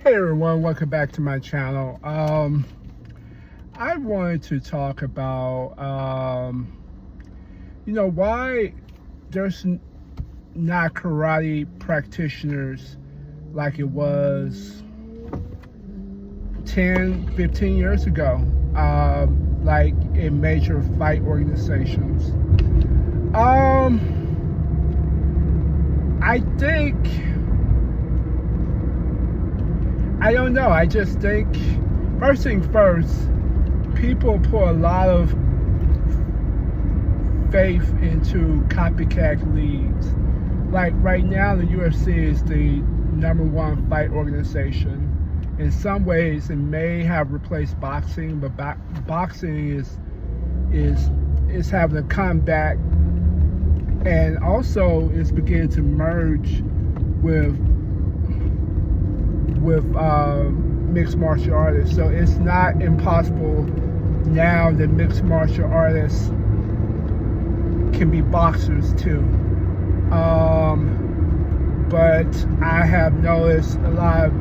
Hey everyone, welcome back to my channel. I wanted to talk about, why there's not karate practitioners like it was 10, 15 years ago, like in major fight organizations. I don't know. I just think, first thing first, people put a lot of faith into copycat leagues. Like right now, the UFC is the #1 fight organization. In some ways, it may have replaced boxing, but boxing is having a comeback, and also is beginning to merge with mixed martial artists. So it's not impossible now that mixed martial artists can be boxers too. But I have noticed a lot of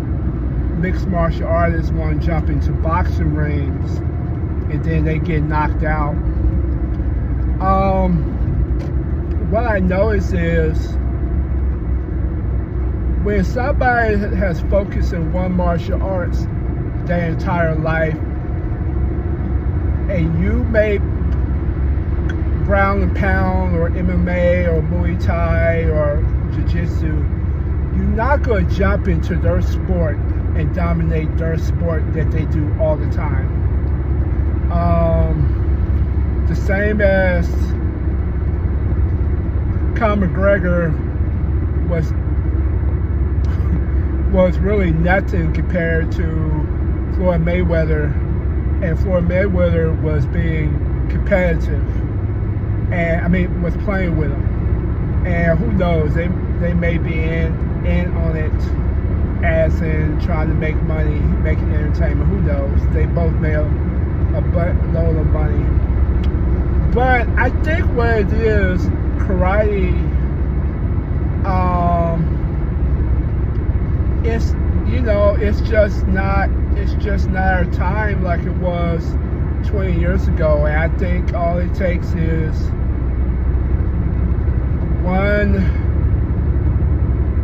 mixed martial artists want to jump into boxing rings and then they get knocked out. What I notice is when somebody has focused in one martial arts their entire life, and you make ground and pound or MMA or Muay Thai or Jiu-Jitsu, you're not going to jump into their sport and dominate their sport that they do all the time. The same as Conor McGregor was really nothing compared to Floyd Mayweather, and Floyd Mayweather was being competitive, and was playing with him. And who knows, they may be in on it, as in trying to make money, making entertainment. Who knows? They both made a buttload of money. But I think what it is, karate, it's just not our time like it was 20 years ago. And I think all it takes is one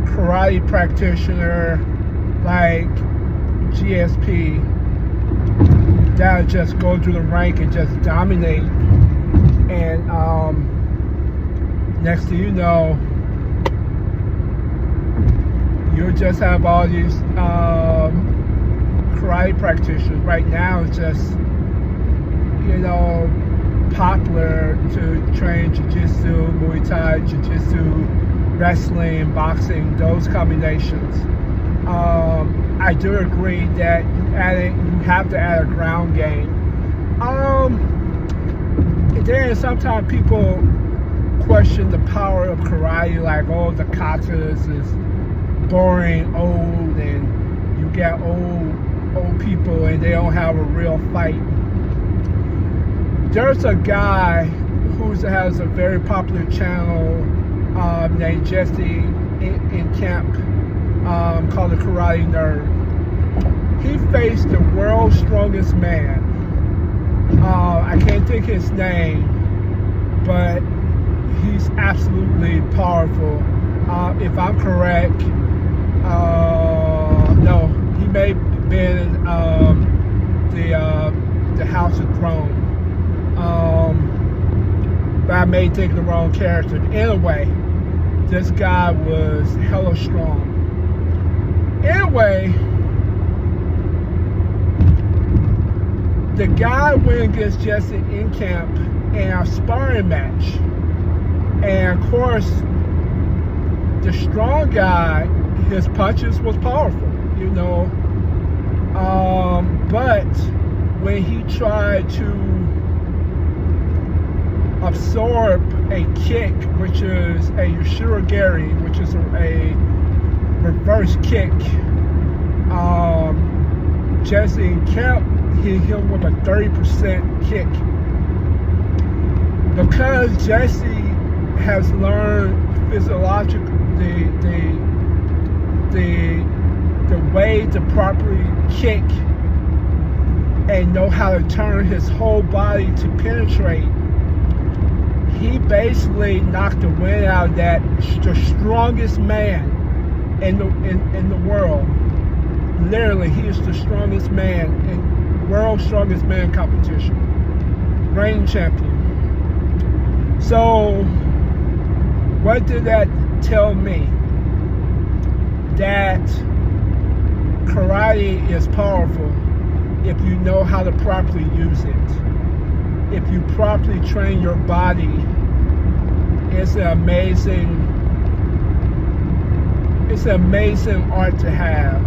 karate practitioner like GSP that'll just go through the rank and just dominate. And next thing you know, you'll just have all these karate practitioners. Right now, it's just, popular to train Jiu-Jitsu, Muay Thai, Jiu-Jitsu, wrestling, boxing, those combinations. I do agree that you have to add a ground game. And then sometimes people question the power of karate, like, oh, the katas is boring, old, and you get old people and they don't have a real fight. There's a guy who has a very popular channel named Jesse in Camp, called the Karate Nerd. He faced the world's strongest man. I can't think his name, but he's absolutely powerful. If I'm correct, no, he may have been the House of Throne. But I may think the wrong character. Anyway, this guy was hella strong. Anyway, the guy went against Jesse in camp in a sparring match. And of course, the strong guy, his punches was powerful, but when he tried to absorb a kick, which is a Ushirigiri, which is a reverse kick, Jesse Kemp hit him with a 30% kick. Because Jesse has learned physiologically the the way to properly kick and know how to turn his whole body to penetrate, he basically knocked the wind out of that. The strongest man in the world. Literally, he is the strongest man in world strongest man competition, reigning champion. So what did that tell me? That karate is powerful if you know how to properly use it. If you properly train your body, it's an amazing art to have.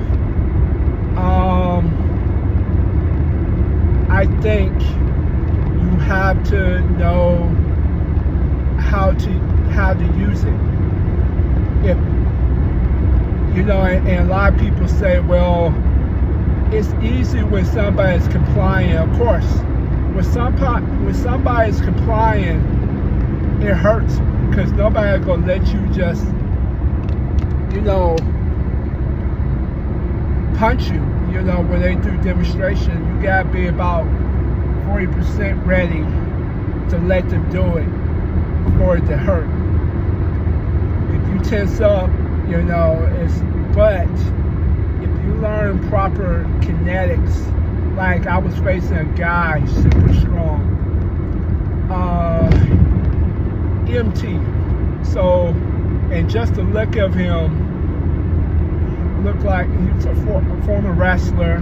I think you have to know how to use it. If you know, and a lot of people say, well, it's easy when somebody's complying. Of course, when somebody's complying, it hurts because nobody's gonna let you just, you know, punch you. You know, when they do demonstration, you gotta be about 40% ready to let them do it for it to hurt. If you tense up, you know, but if you learn proper kinetics, like I was facing a guy super strong, EMT. So, and just the look of him looked like he's a former wrestler,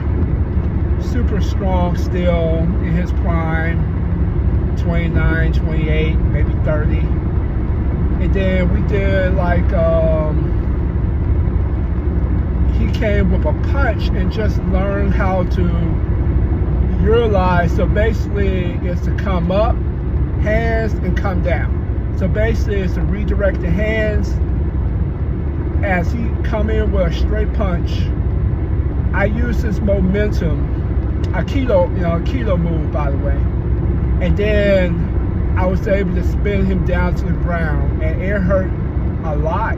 super strong still in his prime, 29, 28, maybe 30. And then we did like, he came with a punch and just learned how to utilize. So basically it's to come up, hands, and come down. So basically it's to redirect the hands. As he come in with a straight punch, I use this momentum, a kilo move, by the way. And then I was able to spin him down to the ground, and it hurt a lot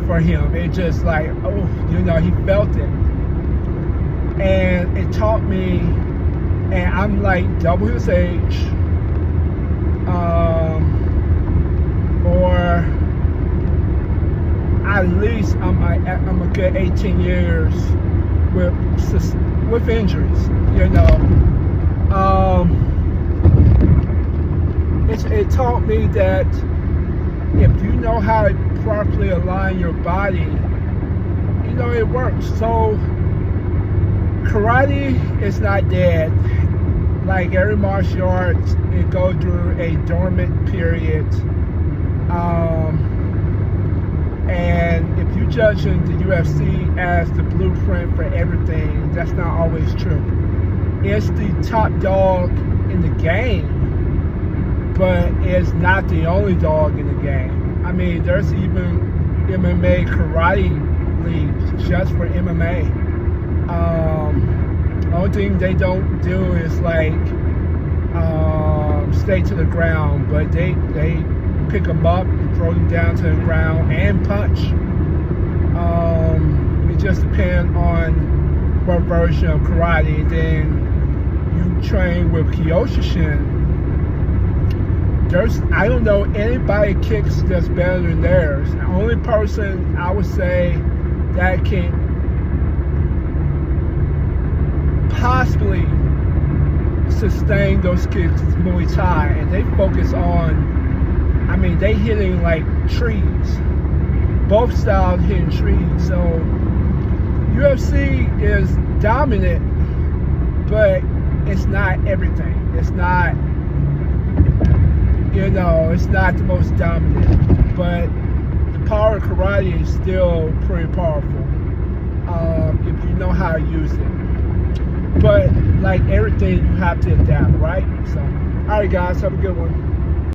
for him. It just like, oh, you know, he felt it. And it taught me, and I'm like double his age, or at least I'm a good 18 years with injuries, you know. It taught me that if you know how to properly align your body, you know, it works. So karate is not dead. Like every martial arts, it goes through a dormant period. And if you're judging the UFC as the blueprint for everything, that's not always true. It's the top dog in the game, but it's not the only dog in the game. I mean, there's even MMA karate leagues just for MMA. The only thing they don't do is like stay to the ground, but they pick them up and throw them down to the ground and punch. It just depends on what version of karate. Then you train with Kyokushin. I don't know anybody kicks that's better than theirs. The only person I would say that can possibly sustain those kicks is Muay Thai, and they focus on, I mean, they hitting like trees. Both styles hitting trees. So UFC is dominant, but it's not everything. It's not, you know, it's not the most dominant. But the power of karate is still pretty powerful if you know how to use it. But like everything, you have to adapt, right? So, all right, guys, have a good one.